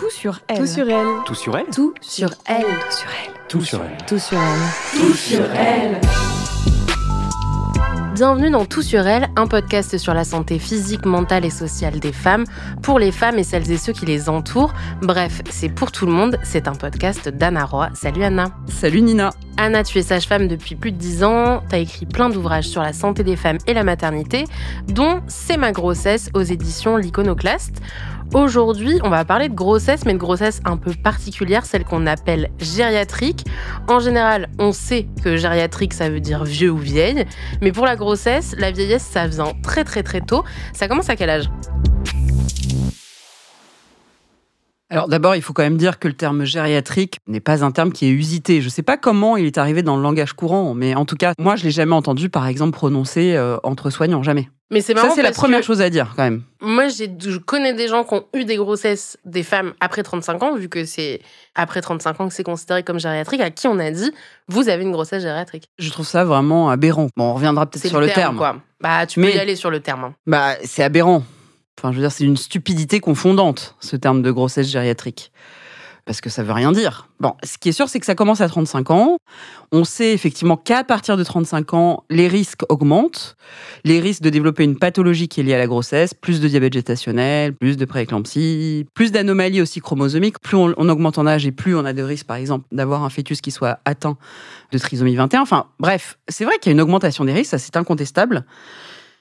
Tout sur elle. Tout sur elle. Tout sur elle. Tout sur elle. Tout sur elle. Tout sur elle. Tout sur elle. Bienvenue dans Tout sur elle, un podcast sur la santé physique, mentale et sociale des femmes, pour les femmes et celles et ceux qui les entourent. Bref, c'est pour tout le monde, c'est un podcast d'Anna Roy. Salut Anna. Salut Nina. Anna, tu es sage-femme depuis plus de 10 ans, t'as écrit plein d'ouvrages sur la santé des femmes et la maternité, dont C'est ma grossesse aux éditions L'Iconoclaste. Aujourd'hui, on va parler de grossesse, mais de grossesse un peu particulière, celle qu'on appelle gériatrique. En général, on sait que gériatrique, ça veut dire vieux ou vieille, mais pour la grossesse, la vieillesse, ça vient très très très tôt. Ça commence à quel âge ? Alors d'abord, il faut quand même dire que le terme gériatrique n'est pas un terme qui est usité. Je ne sais pas comment il est arrivé dans le langage courant, mais en tout cas, moi, je ne l'ai jamais entendu, par exemple, prononcer entre soignants, jamais. Mais c'est marrant. Ça, c'est la première chose à dire, quand même. Moi, je connais des gens qui ont eu des grossesses, des femmes après 35 ans, vu que c'est après 35 ans que c'est considéré comme gériatrique, à qui on a dit « vous avez une grossesse gériatrique ». Je trouve ça vraiment aberrant. Bon, on reviendra peut-être sur le terme. Quoi. Bah, tu peux y aller sur le terme. Hein. Bah, c'est aberrant. Enfin, je veux dire, c'est une stupidité confondante, ce terme de grossesse gériatrique. Parce que ça veut rien dire. Bon, ce qui est sûr, c'est que ça commence à 35 ans. On sait effectivement qu'à partir de 35 ans, les risques augmentent. Les risques de développer une pathologie qui est liée à la grossesse, plus de diabète gestationnel, plus de prééclampsie, plus d'anomalies aussi chromosomiques. Plus on augmente en âge et plus on a de risques, par exemple, d'avoir un fœtus qui soit atteint de trisomie 21. Enfin, bref, c'est vrai qu'il y a une augmentation des risques, ça c'est incontestable.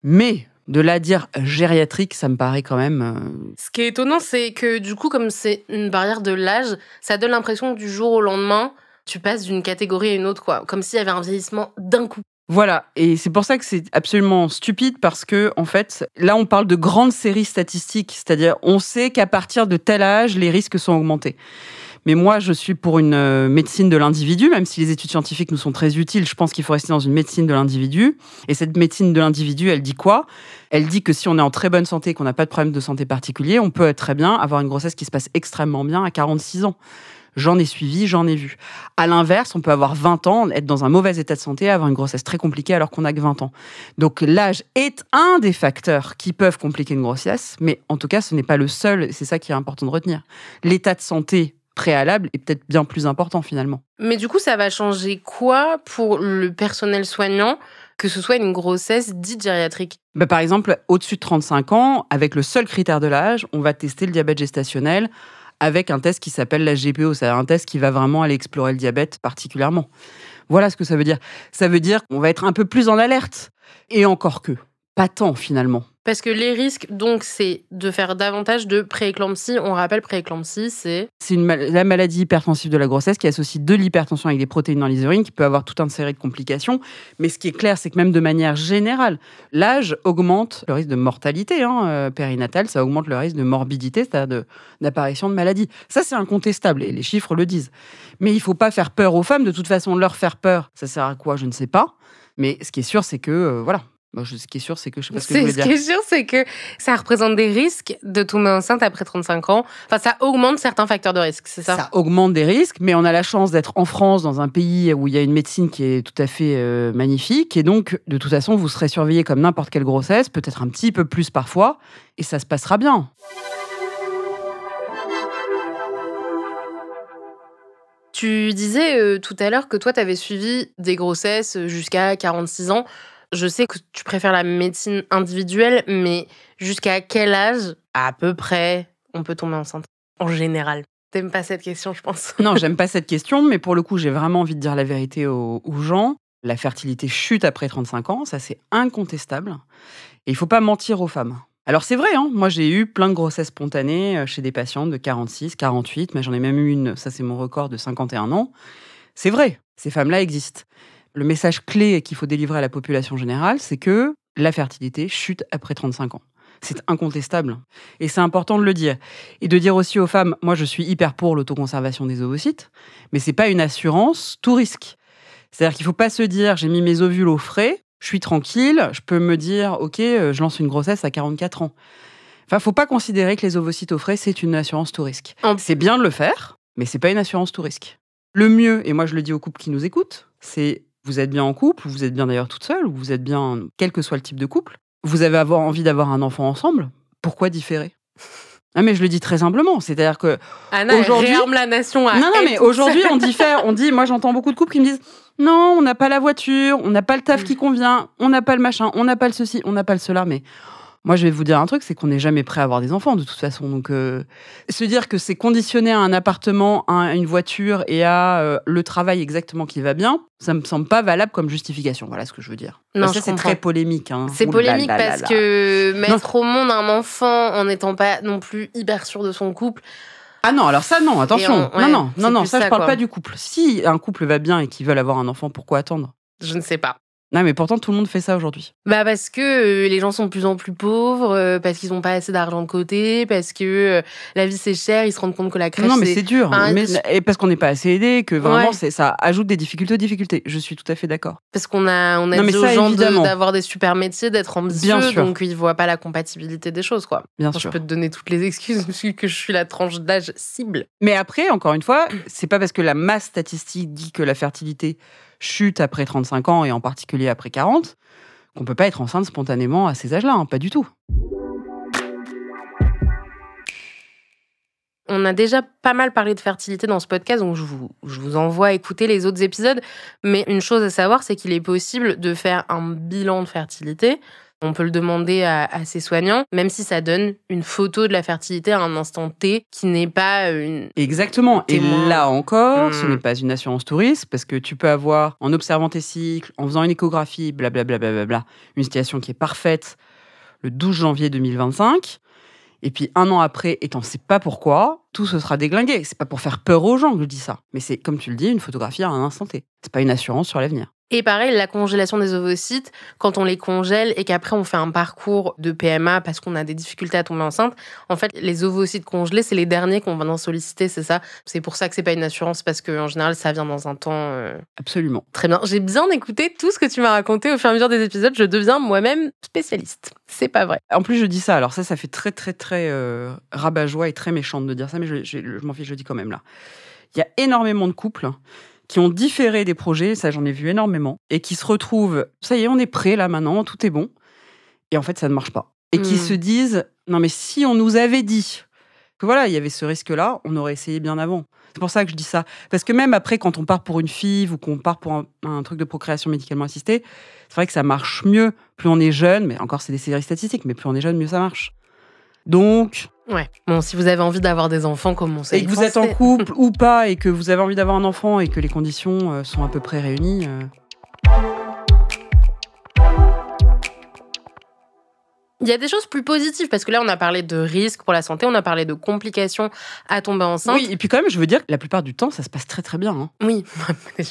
Mais de là à dire gériatrique, ça me paraît quand même... Ce qui est étonnant, c'est que du coup, comme c'est une barrière de l'âge, ça donne l'impression que du jour au lendemain, tu passes d'une catégorie à une autre, quoi. Comme s'il y avait un vieillissement d'un coup. Voilà, et c'est pour ça que c'est absolument stupide, parce que, en fait, là, on parle de grandes séries statistiques, c'est-à-dire on sait qu'à partir de tel âge, les risques sont augmentés. Mais moi, je suis pour une médecine de l'individu, même si les études scientifiques nous sont très utiles, je pense qu'il faut rester dans une médecine de l'individu. Et cette médecine de l'individu, elle dit quoi ? Elle dit que si on est en très bonne santé, qu'on n'a pas de problème de santé particulier, on peut très bien avoir une grossesse qui se passe extrêmement bien à 46 ans. J'en ai suivi, j'en ai vu. À l'inverse, on peut avoir 20 ans, être dans un mauvais état de santé, avoir une grossesse très compliquée alors qu'on n'a que 20 ans. Donc l'âge est un des facteurs qui peuvent compliquer une grossesse, mais en tout cas, ce n'est pas le seul, c'est ça qui est important de retenir. L'état de santé préalable est peut-être bien plus important finalement. Mais du coup, ça va changer quoi pour le personnel soignant, que ce soit une grossesse dite gériatrique ? Par exemple, au-dessus de 35 ans, avec le seul critère de l'âge, on va tester le diabète gestationnel avec un test qui s'appelle la GPO, c'est un test qui va vraiment aller explorer le diabète particulièrement. Voilà ce que ça veut dire. Ça veut dire qu'on va être un peu plus en alerte. Et encore que, pas tant finalement. Parce que les risques, donc, c'est de faire davantage de prééclampsie. On rappelle, prééclampsie, c'est... C'est la maladie hypertensive de la grossesse qui associe de l'hypertension avec des protéines dans les urines, qui peut avoir toute une série de complications. Mais ce qui est clair, c'est que même de manière générale, l'âge augmente le risque de mortalité périnatale, ça augmente le risque de morbidité, c'est-à-dire d'apparition de maladies. Ça, c'est incontestable, et les chiffres le disent. Mais il ne faut pas faire peur aux femmes. De toute façon, leur faire peur, ça sert à quoi ? Je ne sais pas. Mais ce qui est sûr, c'est que, voilà... Ce qui est sûr, c'est que je sais pas ce que je voulais dire. Ce qui est sûr, c'est que ça représente des risques de tomber enceinte après 35 ans. Enfin, ça augmente certains facteurs de risque, c'est ça ? Ça augmente des risques, mais on a la chance d'être en France, dans un pays où il y a une médecine qui est tout à fait magnifique. Et donc, de toute façon, vous serez surveillé comme n'importe quelle grossesse, peut-être un petit peu plus parfois, et ça se passera bien. Tu disais tout à l'heure que toi, tu avais suivi des grossesses jusqu'à 46 ans. Je sais que tu préfères la médecine individuelle, mais jusqu'à quel âge, à peu près, on peut tomber enceinte, en général ? T'aimes pas cette question, je pense. Non, j'aime pas cette question, mais pour le coup, j'ai vraiment envie de dire la vérité aux gens. La fertilité chute après 35 ans, ça c'est incontestable. Et il faut pas mentir aux femmes. Alors c'est vrai, moi j'ai eu plein de grossesses spontanées chez des patientes de 46, 48, mais j'en ai même eu une, ça c'est mon record, de 51 ans. C'est vrai, ces femmes-là existent. Le message clé qu'il faut délivrer à la population générale, c'est que la fertilité chute après 35 ans. C'est incontestable. Et c'est important de le dire. Et de dire aussi aux femmes, moi je suis hyper pour l'autoconservation des ovocytes, mais c'est pas une assurance tout risque. C'est-à-dire qu'il faut pas se dire, j'ai mis mes ovules au frais, je suis tranquille, je peux me dire, ok, je lance une grossesse à 44 ans. Enfin, faut pas considérer que les ovocytes au frais, c'est une assurance tout risque. C'est bien de le faire, mais c'est pas une assurance tout risque. Le mieux, et moi je le dis aux couples qui nous écoutent, c'est vous êtes bien en couple, vous êtes bien d'ailleurs toute seule, ou vous êtes bien, quel que soit le type de couple, vous avez envie d'avoir un enfant ensemble, pourquoi différer ? Ah, mais je le dis très humblement. C'est-à-dire que Anna, aujourd'hui, elle réarme la nation à non, elle mais toute aujourd'hui, seule. on dit, moi j'entends beaucoup de couples qui me disent non, on n'a pas la voiture, on n'a pas le taf qui convient, on n'a pas le machin, on n'a pas le ceci, on n'a pas le cela. Mais moi, je vais vous dire un truc, c'est qu'on n'est jamais prêt à avoir des enfants de toute façon. Donc, se dire que c'est conditionné à un appartement, à une voiture et à le travail exactement qui va bien, ça me semble pas valable comme justification. Voilà ce que je veux dire. Non, ça, je c'est comprends. très polémique. Hein. C'est Ouh là polémique là là parce là. que mettre au monde un enfant en n'étant pas non plus hyper sûr de son couple, Ah non, alors ça, non, attention. ouais, Non, c'est ça, plus je parle quoi. pas du couple. Si un couple va bien et qu'ils veulent avoir un enfant, pourquoi attendre? Je ne sais pas. Non, mais pourtant, tout le monde fait ça aujourd'hui. Bah parce que les gens sont de plus en plus pauvres, parce qu'ils n'ont pas assez d'argent de côté, parce que la vie c'est cher, ils se rendent compte que la crèche Non, mais c'est dur. Enfin, Et parce qu'on n'est pas assez aidé, que vraiment, Ouais. ça ajoute des difficultés aux difficultés. Je suis tout à fait d'accord. parce qu'on a Non, mais dit aux ça, gens évidemment. d'avoir des super métiers, d'être ambitieux, Bien sûr. donc ils voient pas la compatibilité des choses quoi. Bien Bon, sûr. je peux te donner toutes les excuses vu que je suis la tranche d'âge cible. Mais après, encore une fois, c'est pas parce que la masse statistique dit que la fertilité chute après 35 ans et en particulier après 40 qu'on peut pas être enceinte spontanément à ces âges-là, hein, pas du tout. On a déjà pas mal parlé de fertilité dans ce podcast, donc je vous envoie écouter les autres épisodes. Mais une chose à savoir, c'est qu'il est possible de faire un bilan de fertilité. On peut le demander à ses soignants, même si ça donne une photo de la fertilité à un instant T qui n'est pas une... Exactement. Et Témoin. là encore, ce n'est pas une assurance touriste parce que tu peux avoir, en observant tes cycles, en faisant une échographie, blablabla, une situation qui est parfaite le 12 janvier 2025. Et puis un an après, et t'en sais pas pourquoi, tout se sera déglingué. C'est pas pour faire peur aux gens que je dis ça. Mais c'est, comme tu le dis, une photographie à un instant T. C'est pas une assurance sur l'avenir. Et pareil, la congélation des ovocytes, quand on les congèle et qu'après on fait un parcours de PMA parce qu'on a des difficultés à tomber enceinte, en fait, les ovocytes congelés, c'est les derniers qu'on va en solliciter, c'est ça. C'est pour ça que c'est pas une assurance, parce qu'en général, ça vient dans un temps... Absolument. Très bien. J'ai bien écouté tout ce que tu m'as raconté au fur et à mesure des épisodes. Je deviens moi-même spécialiste. C'est pas vrai. En plus, je dis ça. Alors ça fait très, très, très rabat-joie et très méchante de dire ça, mais je m'en fiche, je le dis quand même là. Il y a énormément de couples qui ont différé des projets, ça j'en ai vu énormément, et qui se retrouvent, ça y est, on est prêt là maintenant, tout est bon, et en fait ça ne marche pas. Et qui se disent, non mais si on nous avait dit que voilà, il y avait ce risque-là, on aurait essayé bien avant. C'est pour ça que je dis ça. Parce que même après, quand on part pour une FIV ou qu'on part pour un truc de procréation médicalement assistée, c'est vrai que ça marche mieux. Plus on est jeune, mais encore c'est des séries statistiques, mais plus on est jeune, mieux ça marche. Donc... Ouais. Bon, si vous avez envie d'avoir des enfants, commencez. Et que vous êtes en couple ou pas, et que vous avez envie d'avoir un enfant, et que les conditions sont à peu près réunies... Il y a des choses plus positives, parce que là, on a parlé de risques pour la santé, on a parlé de complications à tomber enceinte. Oui, et puis quand même, je veux dire que la plupart du temps, ça se passe très très bien. Hein. Oui.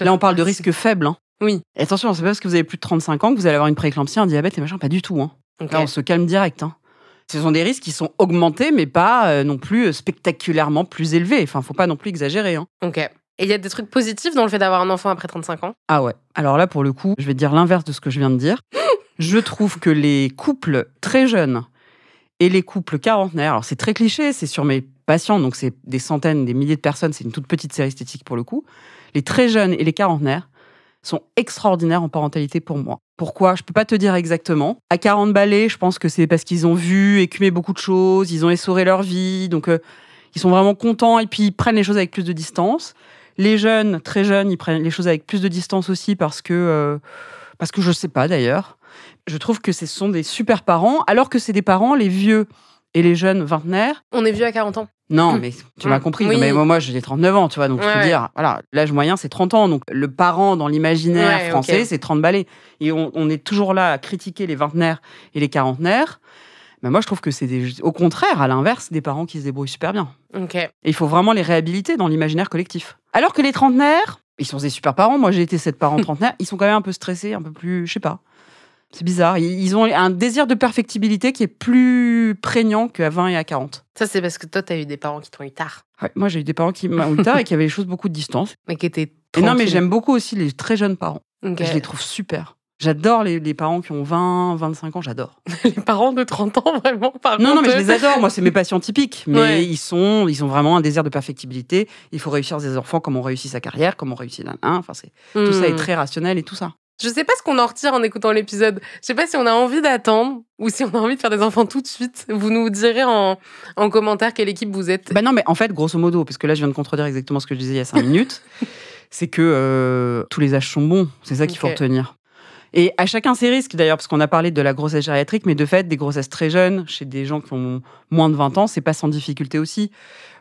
Là, on parle de risques faibles. Hein. Oui. Et attention, c'est pas parce que vous avez plus de 35 ans que vous allez avoir une prééclampsie, un diabète et machin, pas du tout. Hein. Okay. Là, on se calme direct. Hein. Ce sont des risques qui sont augmentés, mais pas non plus spectaculairement plus élevés. Enfin, faut pas non plus exagérer. Hein. Ok. Et il y a des trucs positifs dans le fait d'avoir un enfant après 35 ans? Ah ouais. Alors là, pour le coup, je vais dire l'inverse de ce que je viens de dire. Je trouve que les couples très jeunes et les couples quarantenaires, alors c'est très cliché, c'est sur mes patients, donc c'est des centaines, des milliers de personnes, c'est une toute petite série esthétique pour le coup. Les très jeunes et les quarantenaires sont extraordinaires en parentalité pour moi. Pourquoi? Je peux pas te dire exactement. À 40 balais, je pense que c'est parce qu'ils ont vu, écumé beaucoup de choses, ils ont essoré leur vie, donc ils sont vraiment contents et puis ils prennent les choses avec plus de distance. Les jeunes, très jeunes, ils prennent les choses avec plus de distance aussi parce que je sais pas d'ailleurs. Je trouve que ce sont des super parents, alors que c'est des parents, les vieux et les jeunes vingtenaires. On est vieux à 40 ans. Non, mais tu m'as compris. Oui. Mais moi, j'ai 39 ans, tu vois, donc je peux dire, voilà, l'âge moyen, c'est 30 ans. Donc le parent dans l'imaginaire français, okay. C'est 30 balais. Et on est toujours là à critiquer les vingtenaires et les quarantenaires. Mais moi, je trouve que c'est au contraire, à l'inverse, des parents qui se débrouillent super bien. Okay. Et il faut vraiment les réhabiliter dans l'imaginaire collectif. Alors que les trentenaires, ils sont des super parents. Moi, j'ai été cette parent trentenaire. Ils sont quand même un peu stressés, un peu plus, je sais pas. C'est bizarre. Ils ont un désir de perfectibilité qui est plus prégnant qu'à 20 et à 40. Ça, c'est parce que toi, t'as eu des parents qui t'ont eu tard. Ouais, moi, j'ai eu des parents qui m'ont eu tard et qui avaient les choses beaucoup de distance. Mais qui étaient tranquilles. Et non, mais j'aime beaucoup aussi les très jeunes parents. Okay. Je les trouve super. J'adore les parents qui ont 20, 25 ans, j'adore. Les parents de 30 ans, vraiment, par contre. Non, mais je les adore. Moi, c'est mes patients typiques. Mais ouais. ils ont vraiment un désir de perfectibilité. Il faut réussir des enfants comme on réussit sa carrière, comme on réussit d'un. Enfin, tout ça est très rationnel et tout ça. Je sais pas ce qu'on en retire en écoutant l'épisode. Je sais pas si on a envie d'attendre ou si on a envie de faire des enfants tout de suite. Vous nous direz en commentaire quelle équipe vous êtes. Non, mais en fait, grosso modo, parce que là, je viens de contredire exactement ce que je disais il y a 5 minutes, c'est que tous les âges sont bons. C'est ça qu'il faut retenir. Et à chacun ses risques, d'ailleurs, parce qu'on a parlé de la grossesse gériatrique, mais de fait, des grossesses très jeunes, chez des gens qui ont moins de 20 ans, c'est pas sans difficulté aussi.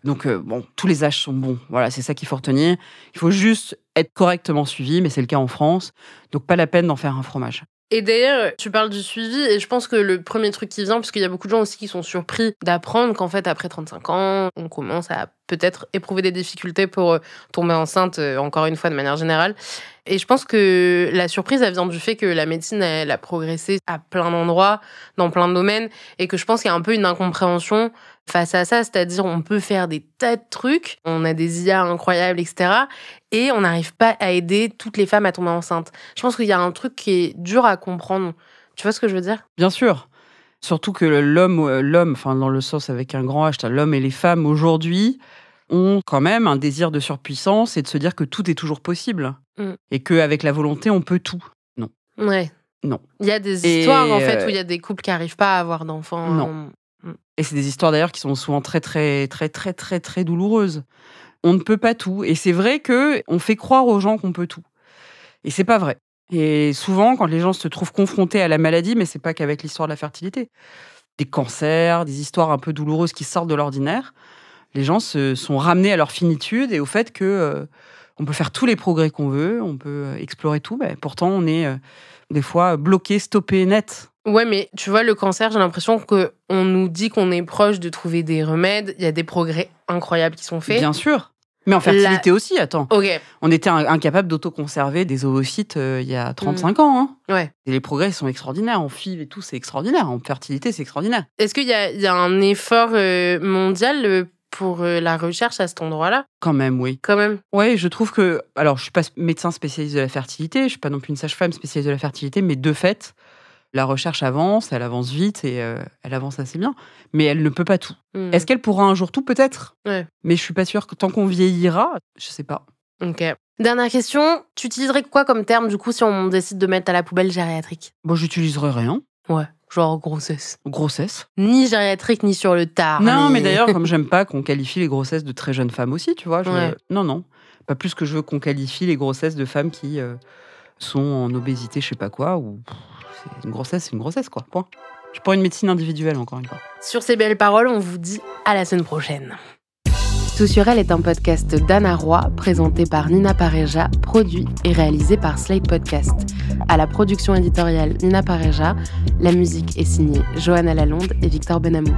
Donc, tous les âges sont bons. Voilà, c'est ça qu'il faut retenir. Il faut juste être correctement suivi, mais c'est le cas en France. Donc, pas la peine d'en faire un fromage. Et d'ailleurs, tu parles du suivi, et je pense que le premier truc qui vient, parce qu'il y a beaucoup de gens aussi qui sont surpris d'apprendre qu'en fait, après 35 ans, on commence à peut-être éprouver des difficultés pour tomber enceinte, encore une fois, de manière générale. Et je pense que la surprise, elle vient du fait que la médecine, elle a progressé à plein d'endroits, dans plein de domaines, et que je pense qu'il y a un peu une incompréhension face à ça, c'est-à-dire on peut faire des tas de trucs, on a des IA incroyables, etc., et on n'arrive pas à aider toutes les femmes à tomber enceintes. Je pense qu'il y a un truc qui est dur à comprendre. Tu vois ce que je veux dire ? Bien sûr. Surtout que l'homme, enfin dans le sens avec un grand H, l'homme et les femmes aujourd'hui ont quand même un désir de surpuissance et de se dire que tout est toujours possible. Et qu'avec la volonté, on peut tout. Non. Ouais. Non. Il y a des histoires, en fait, où il y a des couples qui n'arrivent pas à avoir d'enfants. Non. Et c'est des histoires, d'ailleurs, qui sont souvent très, très, très, très, très, très douloureuses. On ne peut pas tout. Et c'est vrai qu'on fait croire aux gens qu'on peut tout. Et c'est pas vrai. Et souvent, quand les gens se trouvent confrontés à la maladie, mais c'est pas qu'avec l'histoire de la fertilité, des cancers, des histoires un peu douloureuses qui sortent de l'ordinaire, les gens se sont ramenés à leur finitude et au fait que on peut faire tous les progrès qu'on veut, on peut explorer tout, mais pourtant on est des fois bloqué, stoppé net. Ouais, mais tu vois, le cancer, j'ai l'impression qu'on nous dit qu'on est proche de trouver des remèdes, il y a des progrès incroyables qui sont faits. Bien sûr. Mais en fertilité aussi, attends. Okay. On était incapable d'autoconserver des oocytes il y a 35 ans. Hein. Ouais. Et les progrès sont extraordinaires. En FIV et tout, c'est extraordinaire. En fertilité, c'est extraordinaire. Est-ce qu'il y a un effort mondial pour la recherche à cet endroit-là ? Quand même, oui. Quand même. Oui, je trouve que... Alors, je ne suis pas médecin spécialiste de la fertilité, je ne suis pas non plus une sage-femme spécialiste de la fertilité, mais de fait, la recherche avance, elle avance vite et elle avance assez bien. Mais elle ne peut pas tout. Est-ce qu'elle pourra un jour tout ? Peut-être. Ouais. Mais je ne suis pas sûre que tant qu'on vieillira, je ne sais pas. Ok. Dernière question, tu utiliserais quoi comme terme, du coup, si on décide de mettre à la poubelle gériatrique ? Bon, j'utiliserai rien. Ouais. Genre grossesse. Grossesse. Ni gériatrique, ni sur le tard. Non, mais d'ailleurs, comme j'aime pas qu'on qualifie les grossesses de très jeunes femmes aussi, tu vois. Non. Pas plus que je veux qu'on qualifie les grossesses de femmes qui sont en obésité, je sais pas quoi, ou c'est une grossesse, quoi. Point. Je prends une médecine individuelle, encore une fois. Sur ces belles paroles, on vous dit à la semaine prochaine. Tout sur elle est un podcast d'Anna Roy, présenté par Nina Pareja, produit et réalisé par Slate Podcast. À la production éditoriale Nina Pareja, la musique est signée Johanna Lalonde et Victor Benamou.